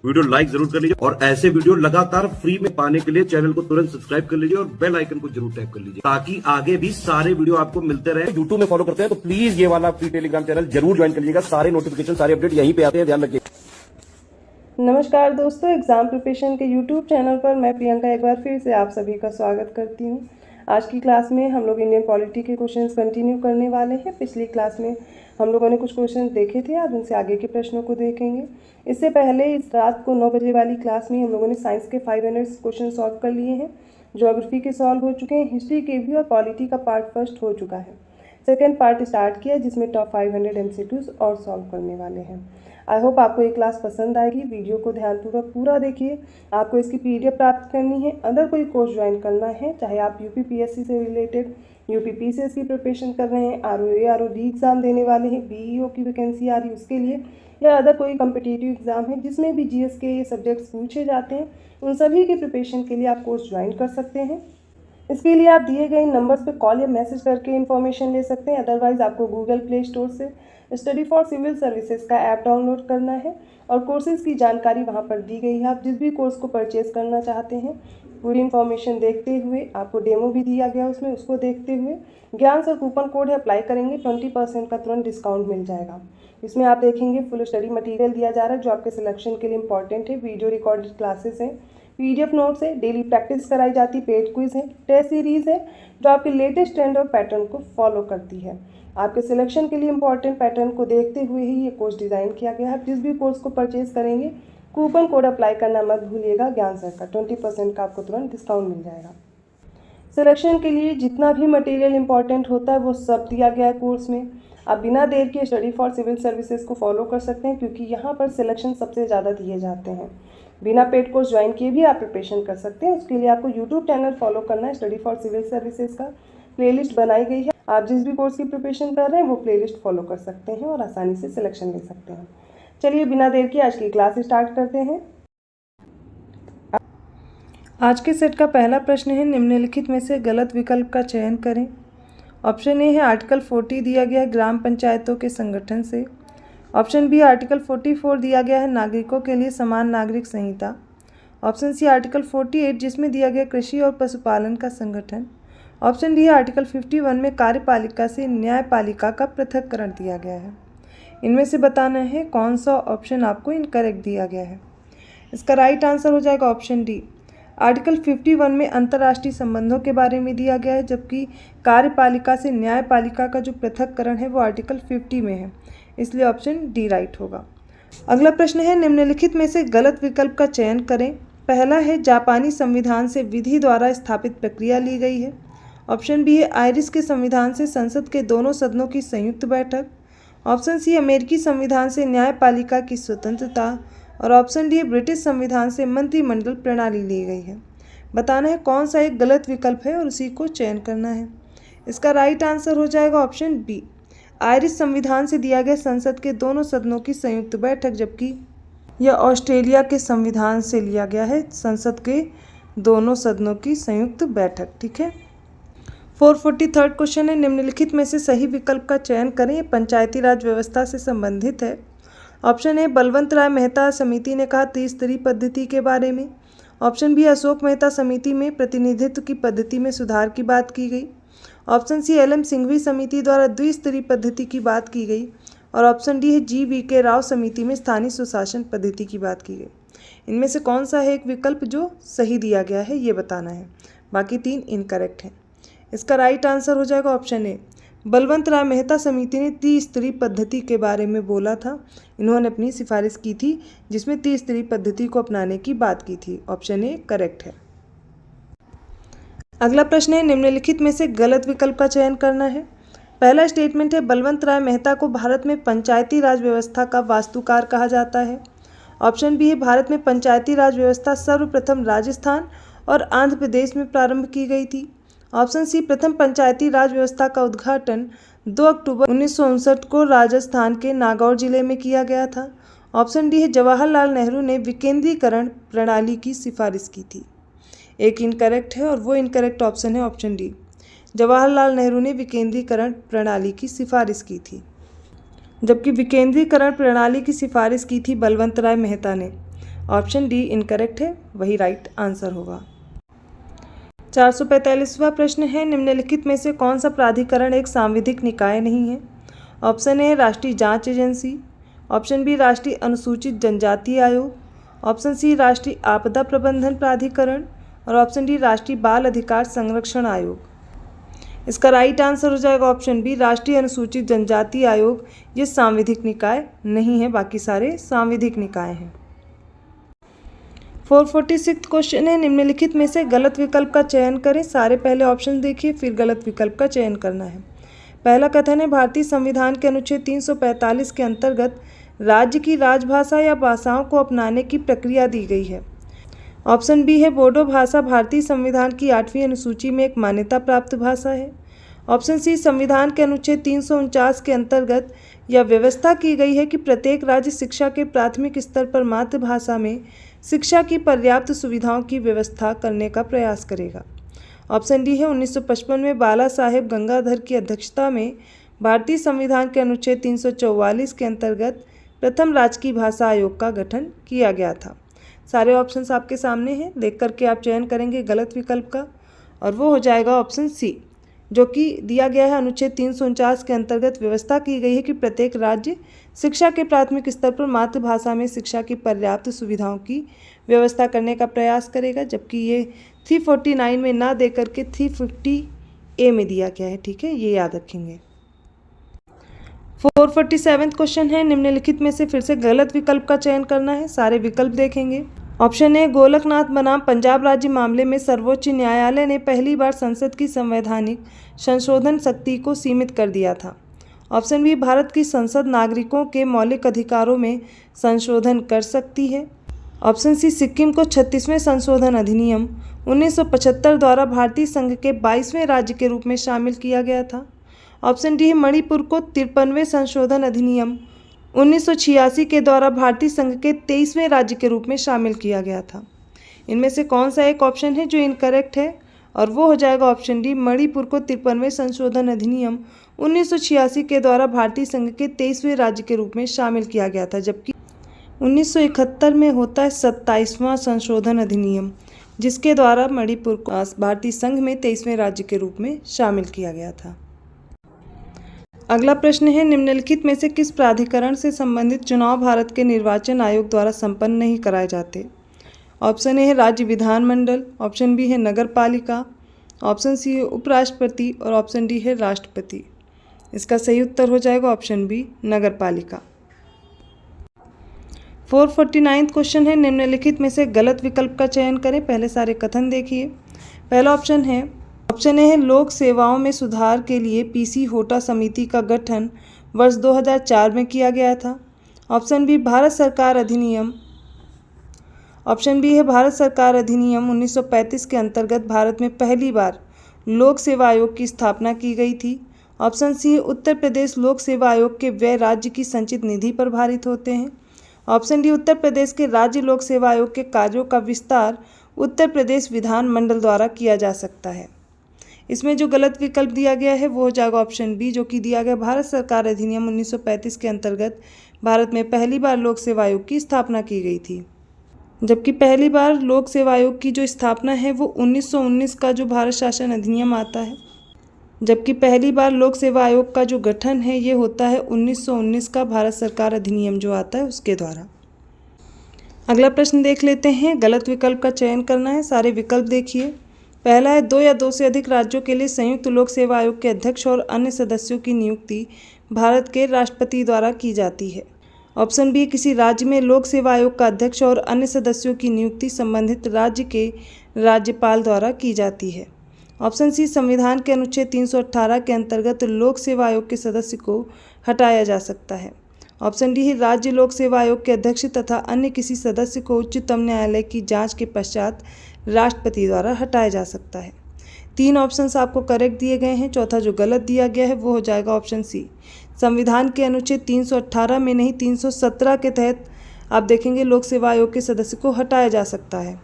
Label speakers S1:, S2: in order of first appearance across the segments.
S1: Video like जरूर कर लीजिए और ऐसे वीडियो लगातार फ्री में पाने के लिए चैनल को तुरंत सब्सक्राइब कर लीजिए और बेल आइकन को जरूर टैप कर लीजिए ताकि आगे भी सारे वीडियो आपको मिलते रहे। यूट्यूब में फॉलो करते हैं तो प्लीज ये वाला फ्री टेलीग्राम चैनल जरूर ज्वाइन कर लीजिएगा। सारे नोटिफिकेशन सारे अपडेट यहीं पे आते हैं, ध्यान रखिए।
S2: नमस्कार दोस्तों, एग्जाम प्रिपरेशन के यूट्यूब चैनल पर मैं प्रियंका एक बार फिर से आप सभी का स्वागत करती हूं। आज की क्लास में हम लोग इंडियन पॉलिटी के क्वेश्चंस कंटिन्यू करने वाले हैं। पिछली क्लास में हम लोगों ने कुछ क्वेश्चंस देखे थे, आज उनसे आगे के प्रश्नों को देखेंगे। इससे पहले इस रात को 9 बजे वाली क्लास में हम लोगों ने साइंस के 500 क्वेश्चन सॉल्व कर लिए हैं। ज्योग्राफी के सॉल्व हो चुके हैं, हिस्ट्री के भी, और पॉलिटी का पार्ट फर्स्ट हो चुका है। सेकेंड पार्ट स्टार्ट किया जिसमें टॉप 500 MCQs और सॉल्व करने वाले हैं। आई होप आपको ये क्लास पसंद आएगी। वीडियो को ध्यानपूर्वक पूरा देखिए। आपको इसकी PDF प्राप्त करनी है। अगर कोई कोर्स ज्वाइन करना है, चाहे आप UPPSC से रिलेटेड UPPCS की प्रिपरेशन कर रहे हैं, ROA ROD एग्ज़ाम देने वाले हैं, BEO की वैकेंसी आ रही है उसके लिए, या अदर कोई कम्पिटिटिव एग्ज़ाम है जिसमें भी GS के ये सब्जेक्ट्स पूछे जाते हैं, उन सभी की प्रिपरेशन के लिए आप कोर्स ज्वाइन कर सकते हैं। इसके लिए आप दिए गए नंबर्स पे कॉल या मैसेज करके इन्फॉर्मेशन ले सकते हैं। अदरवाइज़ आपको गूगल प्ले स्टोर से स्टडी फॉर सिविल सर्विसेज का ऐप डाउनलोड करना है और कोर्सेज की जानकारी वहाँ पर दी गई है। आप जिस भी कोर्स को परचेज करना चाहते हैं पूरी इन्फॉर्मेशन देखते हुए, आपको डेमो भी दिया गया उसमें, उसको देखते हुए ज्ञान सर कूपन कोड है अप्लाई करेंगे, 20% का तुरंत डिस्काउंट मिल जाएगा। इसमें आप देखेंगे फुल स्टडी मटेरियल दिया जा रहा है जो आपके सिलेक्शन के लिए इंपॉर्टेंट है। वीडियो रिकॉर्डेड क्लासेस हैं, PDF नोट्स है, डेली प्रैक्टिस कराई जाती, पेड क्विज है, टेस्ट सीरीज है जो आपके लेटेस्ट ट्रेंड और पैटर्न को फॉलो करती है। आपके सिलेक्शन के लिए इंपॉर्टेंट पैटर्न को देखते हुए ही ये कोर्स डिज़ाइन किया गया है। जिस भी कोर्स को परचेज करेंगे कूपन कोड अप्लाई करना मत भूलिएगा, ज्ञान सर का 20% का आपको तुरंत डिस्काउंट मिल जाएगा। सिलेक्शन के लिए जितना भी मटेरियल इंपॉर्टेंट होता है वो सब दिया गया है कोर्स में। आप बिना देर के स्टडी फॉर सिविल सर्विसेज को फॉलो कर सकते हैं क्योंकि यहाँ पर सिलेक्शन सबसे ज़्यादा दिए जाते हैं। बिना पेड कोर्स ज्वाइन किए भी आप प्रिपरेशन कर सकते हैं। उसके लिए आपको यूट्यूब चैनल फॉलो करना है। स्टडी फॉर सिविल सर्विसेज का प्लेलिस्ट बनाई गई है, आप जिस भी कोर्स की प्रिपरेशन कर रहे हैं वो प्लेलिस्ट फॉलो कर सकते हैं और आसानी से सिलेक्शन ले सकते हैं। चलिए बिना देर के आज की क्लास स्टार्ट करते हैं। आज के सेट का पहला प्रश्न है, निम्नलिखित में से गलत विकल्प का चयन करें। ऑप्शन ए है आर्टिकल 40 दिया गया है ग्राम पंचायतों के संगठन से। ऑप्शन बी आर्टिकल 44 दिया गया है नागरिकों के लिए समान नागरिक संहिता। ऑप्शन सी आर्टिकल 48 जिसमें दिया गया कृषि और पशुपालन का संगठन। ऑप्शन डी आर्टिकल 51 में कार्यपालिका से न्यायपालिका का पृथक्करण दिया गया है। इनमें से बताना है कौन सा ऑप्शन आपको इनकरेक्ट दिया गया है। इसका राइट आंसर हो जाएगा ऑप्शन डी। आर्टिकल 51 में अंतर्राष्ट्रीय संबंधों के बारे में दिया गया है, जबकि कार्यपालिका से न्यायपालिका का जो पृथक्करण है वो आर्टिकल 50 में है, इसलिए ऑप्शन डी राइट होगा। अगला प्रश्न है, निम्नलिखित में से गलत विकल्प का चयन करें। पहला है जापानी संविधान से विधि द्वारा स्थापित प्रक्रिया ली गई है। ऑप्शन बी है आयरिश के संविधान से संसद के दोनों सदनों की संयुक्त बैठक। ऑप्शन सी अमेरिकी संविधान से न्यायपालिका की स्वतंत्रता। और ऑप्शन डी ब्रिटिश संविधान से मंत्रिमंडल प्रणाली ली गई है। बताना है कौन सा एक गलत विकल्प है और उसी को चयन करना है। इसका राइट आंसर हो जाएगा ऑप्शन बी। आयरिश संविधान से दिया गया संसद के दोनों सदनों की संयुक्त बैठक, जबकि यह ऑस्ट्रेलिया के संविधान से लिया गया है संसद के दोनों सदनों की संयुक्त बैठक। ठीक है। 443 क्वेश्चन है, निम्नलिखित में से सही विकल्प का चयन करें। ये पंचायती राज व्यवस्था से संबंधित है। ऑप्शन ए बलवंत राय मेहता समिति ने कहा त्रिस्तरीय पद्धति के बारे में। ऑप्शन बी अशोक मेहता समिति में प्रतिनिधित्व की पद्धति में सुधार की बात की गई। ऑप्शन सी LM सिंघवी समिति द्वारा द्विस्तरीय पद्धति की बात की गई। और ऑप्शन डी है GVK राव समिति में स्थानीय सुशासन पद्धति की बात की गई। इनमें से कौन सा है एक विकल्प जो सही दिया गया है ये बताना है, बाकी 3 इनकरेक्ट हैं। इसका राइट आंसर हो जाएगा ऑप्शन ए। बलवंत राय मेहता समिति ने त्रिस्तरीय पद्धति के बारे में बोला था। इन्होंने अपनी सिफारिश की थी जिसमें त्रिस्तरीय पद्धति को अपनाने की बात की थी। ऑप्शन ए करेक्ट है। अगला प्रश्न है, निम्नलिखित में से गलत विकल्प का चयन करना है। पहला स्टेटमेंट है बलवंत राय मेहता को भारत में पंचायती राज व्यवस्था का वास्तुकार कहा जाता है। ऑप्शन बी है भारत में पंचायती राज व्यवस्था सर्वप्रथम राजस्थान और आंध्र प्रदेश में प्रारंभ की गई थी। ऑप्शन सी प्रथम पंचायती राज व्यवस्था का उद्घाटन 2 अक्टूबर 1959 को राजस्थान के नागौर जिले में किया गया था। ऑप्शन डी है जवाहरलाल नेहरू ने विकेंद्रीकरण प्रणाली की सिफारिश की थी। एक इनकरेक्ट है और वो इनकरेक्ट ऑप्शन है ऑप्शन डी। जवाहरलाल नेहरू ने विकेंद्रीकरण प्रणाली की सिफारिश की थी, जबकि विकेंद्रीकरण प्रणाली की सिफारिश की थी बलवंत राय मेहता ने। ऑप्शन डी इनकरेक्ट है, वही राइट आंसर होगा। 445वां प्रश्न है, निम्नलिखित में से कौन सा प्राधिकरण एक सांविधिक निकाय नहीं है? ऑप्शन ए राष्ट्रीय जांच एजेंसी, ऑप्शन बी राष्ट्रीय अनुसूचित जनजाति आयोग, ऑप्शन सी राष्ट्रीय आपदा प्रबंधन प्राधिकरण और ऑप्शन डी राष्ट्रीय बाल अधिकार संरक्षण आयोग। इसका राइट आंसर हो जाएगा ऑप्शन बी राष्ट्रीय अनुसूचित जनजाति आयोग। ये सांविधिक निकाय नहीं है, बाकी सारे सांविधिक निकाय हैं। 446 क्वेश्चन है, निम्नलिखित में से गलत विकल्प का चयन करें। सारे पहले ऑप्शन देखिए फिर गलत विकल्प का चयन करना है। पहला कथन है, भारतीय संविधान के अनुच्छेद 345 के अंतर्गत राज्य की राजभाषा या भाषाओं को अपनाने की प्रक्रिया दी गई है। ऑप्शन बी है, बोडो भाषा भारतीय संविधान की 8वीं अनुसूची में एक मान्यता प्राप्त भाषा है। ऑप्शन सी, संविधान के अनुच्छेद 349 के अंतर्गत यह व्यवस्था की गई है कि प्रत्येक राज्य शिक्षा के प्राथमिक स्तर पर मातृभाषा में शिक्षा की पर्याप्त सुविधाओं की व्यवस्था करने का प्रयास करेगा। ऑप्शन डी है, 1955 में बाला साहेब गंगाधर की अध्यक्षता में भारतीय संविधान के अनुच्छेद 344 के अंतर्गत प्रथम राजकीय भाषा आयोग का गठन किया गया था। सारे ऑप्शंस आपके सामने हैं, देख करके आप चयन करेंगे गलत विकल्प का और वो हो जाएगा ऑप्शन सी, जो कि दिया गया है अनुच्छेद 349 के अंतर्गत व्यवस्था की गई है कि प्रत्येक राज्य शिक्षा के प्राथमिक स्तर पर मातृभाषा में शिक्षा की पर्याप्त सुविधाओं की व्यवस्था करने का प्रयास करेगा, जबकि ये 349 में ना दे करके 350A में दिया गया है। ठीक है, ये याद रखेंगे। 447 क्वेश्चन है, निम्नलिखित में से फिर से गलत विकल्प का चयन करना है। सारे विकल्प देखेंगे। ऑप्शन ए, गोलकनाथ बनाम पंजाब राज्य मामले में सर्वोच्च न्यायालय ने पहली बार संसद की संवैधानिक संशोधन शक्ति को सीमित कर दिया था। ऑप्शन बी, भारत की संसद नागरिकों के मौलिक अधिकारों में संशोधन कर सकती है। ऑप्शन सी, सिक्किम को 36वें संशोधन अधिनियम 1975 द्वारा भारतीय संघ के 22वें राज्य के रूप में शामिल किया गया था। ऑप्शन डी है, मणिपुर को 53वें संशोधन अधिनियम 1986 के द्वारा भारतीय संघ के 23वें राज्य के रूप में शामिल किया गया था। इनमें से कौन सा एक ऑप्शन है जो इनकरेक्ट है? और वो हो जाएगा ऑप्शन डी, मणिपुर को 53वें संशोधन अधिनियम 1986 के द्वारा भारतीय संघ के 23वें राज्य के रूप में शामिल किया गया था, जबकि 1971 में होता है 27वां संशोधन अधिनियम, जिसके द्वारा मणिपुर को भारतीय संघ में 23वें राज्य के रूप में शामिल किया गया था। अगला प्रश्न है, निम्नलिखित में से किस प्राधिकरण से संबंधित चुनाव भारत के निर्वाचन आयोग द्वारा संपन्न नहीं कराए जाते? ऑप्शन ए है राज्य विधानमंडल, ऑप्शन बी है नगर पालिका, ऑप्शन सी है उपराष्ट्रपति और ऑप्शन डी है राष्ट्रपति। इसका सही उत्तर हो जाएगा ऑप्शन बी, नगर पालिका। 449 क्वेश्चन है, निम्नलिखित में से गलत विकल्प का चयन करें। पहले सारे कथन देखिए। पहला ऑप्शन ए है, लोक सेवाओं में सुधार के लिए पीसी होटा समिति का गठन वर्ष 2004 में किया गया था। ऑप्शन बी, भारत सरकार अधिनियम। ऑप्शन बी है, भारत सरकार अधिनियम 1935 के अंतर्गत भारत में पहली बार लोक सेवा आयोग की स्थापना की गई थी। ऑप्शन सी है, उत्तर प्रदेश लोक सेवा आयोग के व्यय राज्य की संचित निधि पर भारित होते हैं। ऑप्शन डी, उत्तर प्रदेश के राज्य लोक सेवा आयोग के कार्यों का विस्तार उत्तर प्रदेश विधानमंडल द्वारा किया जा सकता है। इसमें जो गलत विकल्प दिया गया है वो हो जाएगा ऑप्शन बी, जो कि दिया गया भारत सरकार अधिनियम 1935 के अंतर्गत भारत में पहली बार लोक सेवा आयोग की स्थापना की गई थी, जबकि पहली बार लोक सेवा आयोग की जो स्थापना है वो 1919 का जो भारत शासन अधिनियम आता है, जबकि पहली बार लोक सेवा आयोग का जो गठन है ये होता है 1919 का भारत सरकार अधिनियम जो आता है उसके द्वारा। अगला प्रश्न देख लेते हैं। गलत विकल्प का चयन करना है। सारे विकल्प देखिए। पहला है, 2 या 2 से अधिक राज्यों के लिए संयुक्त लोक सेवा आयोग के अध्यक्ष और अन्य सदस्यों की नियुक्ति भारत के राष्ट्रपति द्वारा की जाती है। ऑप्शन बी, किसी राज्य में लोक सेवा आयोग का अध्यक्ष और अन्य सदस्यों की नियुक्ति संबंधित राज्य के राज्यपाल द्वारा की जाती है। ऑप्शन सी, संविधान के अनुच्छेद 318 के अंतर्गत लोक सेवा आयोग के सदस्य को हटाया जा सकता है। ऑप्शन डी है, राज्य लोक सेवा आयोग के अध्यक्ष तथा अन्य किसी सदस्य को उच्चतम न्यायालय की जांच के पश्चात राष्ट्रपति द्वारा हटाया जा सकता है। 3 ऑप्शंस आपको करेक्ट दिए गए हैं। चौथा जो गलत दिया गया है वो हो जाएगा ऑप्शन सी, संविधान के अनुच्छेद 318 में नहीं 317 के तहत आप देखेंगे लोक सेवा आयोग के सदस्य को हटाया जा सकता है,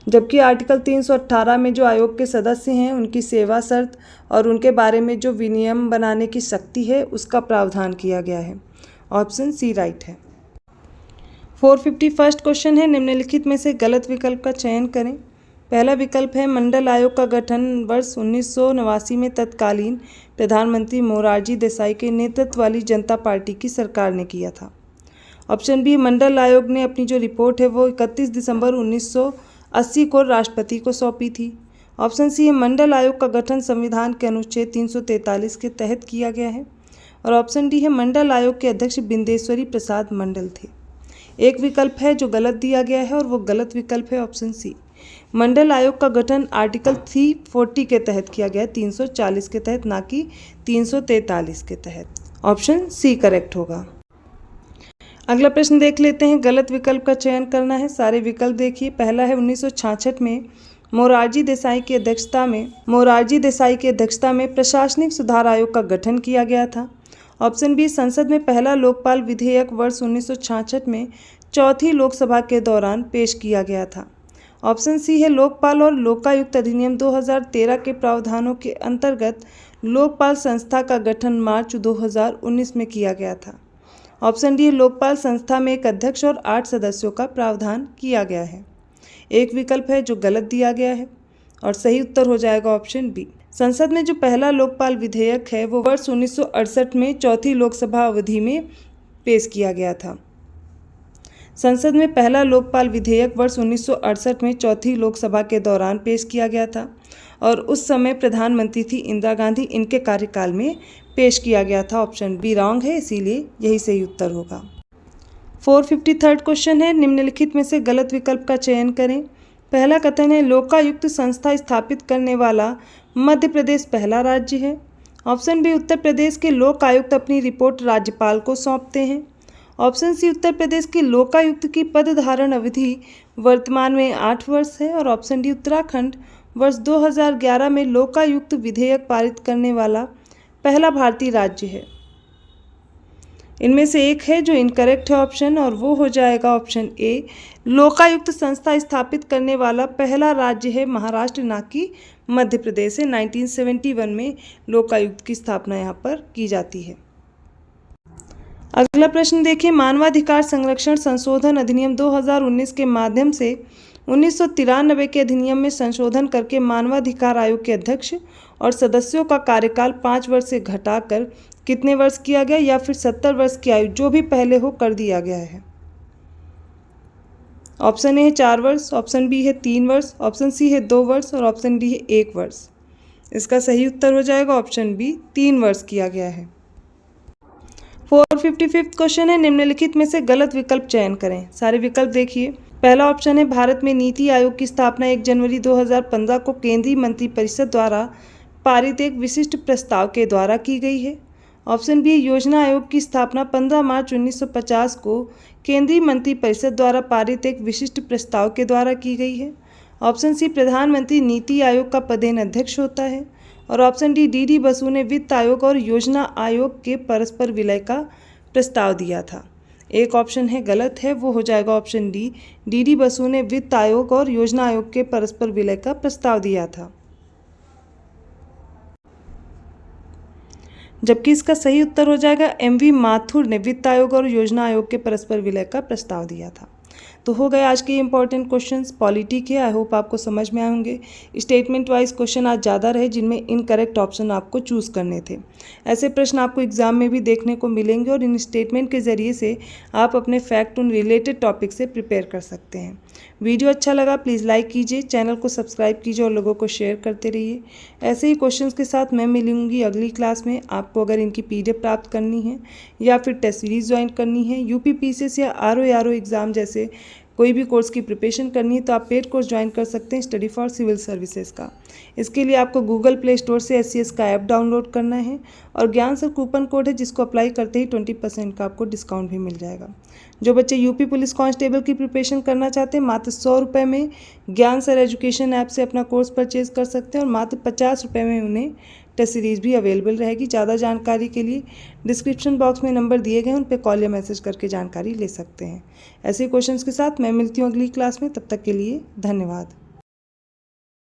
S2: जबकि आर्टिकल 318 में जो आयोग के सदस्य हैं उनकी सेवा शर्त और उनके बारे में जो विनियम बनाने की शक्ति है उसका प्रावधान किया गया है। ऑप्शन सी राइट है। 451 क्वेश्चन है, निम्नलिखित में से गलत विकल्प का चयन करें। पहला विकल्प है मंडल आयोग का गठन वर्ष 1989 में तत्कालीन प्रधानमंत्री मोरारजी देसाई के नेतृत्व वाली जनता पार्टी की सरकार ने किया था। ऑप्शन बी, मंडल आयोग ने अपनी जो रिपोर्ट है वो 31 दिसंबर 1980 को राष्ट्रपति को सौंपी थी। ऑप्शन सी है, मंडल आयोग का गठन संविधान के अनुच्छेद 343 के तहत किया गया है। और ऑप्शन डी है, मंडल आयोग के अध्यक्ष बिंदेश्वरी प्रसाद मंडल थे। एक विकल्प है जो गलत दिया गया है और वो गलत विकल्प है ऑप्शन सी। मंडल आयोग का गठन आर्टिकल 340 के तहत किया गया है, 340 के तहत, ना कि 343 के तहत। ऑप्शन सी करेक्ट होगा। अगला प्रश्न देख लेते हैं, गलत विकल्प का चयन करना है। सारे विकल्प देखिए। पहला है 1966 में मोरारजी देसाई की अध्यक्षता में प्रशासनिक सुधार आयोग का गठन किया गया था। ऑप्शन बी, संसद में पहला लोकपाल विधेयक वर्ष 1966 में चौथी लोकसभा के दौरान पेश किया गया था। ऑप्शन सी है, लोकपाल और लोकायुक्त अधिनियम 2013 के प्रावधानों के अंतर्गत लोकपाल संस्था का गठन मार्च 2019 में किया गया था। ऑप्शन डी, लोकपाल संस्था में एक अध्यक्ष और 8 सदस्यों का प्रावधान किया गया है। एक विकल्प है जो गलत दिया गया है और सही उत्तर हो जाएगा ऑप्शन बी। संसद में जो पहला लोकपाल विधेयक है वो वर्ष 1968 में चौथी लोकसभा अवधि में पेश किया गया था। संसद में पहला लोकपाल विधेयक वर्ष 1968 में चौथी लोकसभा के दौरान पेश किया गया था और उस समय प्रधानमंत्री थी इंदिरा गांधी। इनके कार्यकाल में पेश किया गया था। ऑप्शन बी रॉन्ग है, इसीलिए यही सही उत्तर होगा। 453 क्वेश्चन है, निम्नलिखित में से गलत विकल्प का चयन करें। पहला कथन है, लोकायुक्त संस्था स्थापित करने वाला मध्य प्रदेश पहला राज्य है। ऑप्शन बी, उत्तर प्रदेश के लोक आयुक्त अपनी रिपोर्ट राज्यपाल को सौंपते हैं। ऑप्शन सी, उत्तर प्रदेश के लोकायुक्त की पद धारण अवधि वर्तमान में 8 वर्ष है। और ऑप्शन डी, उत्तराखंड वर्ष 2011 में लोकायुक्त विधेयक पारित करने वाला पहला भारतीय राज्य है। इनमें से एक है जो इनकरेक्ट है ऑप्शन, और वो हो जाएगा ऑप्शन ए। लोकायुक्त संस्था स्थापित करने वाला पहला राज्य है महाराष्ट्र, ना कि मध्य प्रदेश है। 1971 में लोकायुक्त की स्थापना यहाँ पर की जाती है। अगला प्रश्न देखिए, मानवाधिकार संरक्षण संशोधन अधिनियम 2019 के माध्यम से 1993 के अधिनियम में संशोधन करके मानवाधिकार आयोग के अध्यक्ष और सदस्यों का कार्यकाल 5 वर्ष से घटाकर कितने वर्ष किया गया, या फिर 70 वर्ष की आयु जो भी पहले हो कर दिया गया है। ऑप्शन ए है 4 वर्ष, ऑप्शन बी है 3 वर्ष, ऑप्शन सी है 2 वर्ष और ऑप्शन डी है 1 वर्ष। इसका सही उत्तर हो जाएगा ऑप्शन बी, 3 वर्ष किया गया है। 455 क्वेश्चन है, निम्नलिखित में से गलत विकल्प चयन करें। सारे विकल्प देखिए। पहला ऑप्शन है, भारत में नीति आयोग की स्थापना 1 जनवरी 2015 को केंद्रीय मंत्रिपरिषद द्वारा पारित एक विशिष्ट प्रस्ताव के द्वारा की गई है। ऑप्शन बी, योजना आयोग की स्थापना 15 मार्च 1950 को केंद्रीय मंत्रिपरिषद द्वारा पारित एक विशिष्ट प्रस्ताव के द्वारा की गई है। ऑप्शन सी, प्रधानमंत्री नीति आयोग का पदेन अध्यक्ष होता है। और ऑप्शन डी, डी बसु ने वित्त आयोग और योजना आयोग के परस्पर विलय का प्रस्ताव दिया था। एक ऑप्शन है गलत है, वो हो जाएगा ऑप्शन डी, डी बसु ने वित्त आयोग और योजना आयोग के परस्पर विलय का प्रस्ताव दिया था। जबकि इसका सही उत्तर हो जाएगा MV माथुर ने वित्त आयोग और योजना आयोग के परस्पर विलय का प्रस्ताव दिया था। तो हो गए आज के इंपॉर्टेंट क्वेश्चंस पॉलिटी के। आई होप आपको समझ में आए होंगे। स्टेटमेंट वाइज क्वेश्चन आज ज़्यादा रहे जिनमें इनकरेक्ट ऑप्शन आपको चूज़ करने थे। ऐसे प्रश्न आपको एग्जाम में भी देखने को मिलेंगे और इन स्टेटमेंट के ज़रिए से आप अपने फैक्ट उन रिलेटेड टॉपिक से प्रिपेयर कर सकते हैं। वीडियो अच्छा लगा प्लीज़ लाइक कीजिए, चैनल को सब्सक्राइब कीजिए और लोगों को शेयर करते रहिए। ऐसे ही क्वेश्चंस के साथ मैं मिलूंगी अगली क्लास में। आपको अगर इनकी PDF प्राप्त करनी है या फिर टेस्ट सीरीज ज्वाइन करनी है, UPPCS या RO एग्ज़ाम जैसे कोई भी कोर्स की प्रिपरेशन करनी है तो आप पेड कोर्स ज्वाइन कर सकते हैं स्टडी फॉर सिविल सर्विसेज का। इसके लिए आपको गूगल प्ले स्टोर से SCS का ऐप डाउनलोड करना है और ज्ञान सर कूपन कोड है जिसको अप्लाई करते ही 20% का आपको डिस्काउंट भी मिल जाएगा। जो बच्चे UP पुलिस कांस्टेबल की प्रिपरेशन करना चाहते हैं मात्र 100 रुपये में ज्ञान सर एजुकेशन ऐप से अपना कोर्स परचेज कर सकते हैं और मात्र 50 रुपये में उन्हें टेस्ट सीरीज़ भी अवेलेबल रहेगी। ज़्यादा जानकारी के लिए डिस्क्रिप्शन बॉक्स में नंबर दिए गए हैं, उन पर कॉल या मैसेज करके जानकारी ले सकते हैं। ऐसे क्वेश्चंस के साथ मैं मिलती हूँ अगली क्लास में। तब तक के लिए धन्यवाद।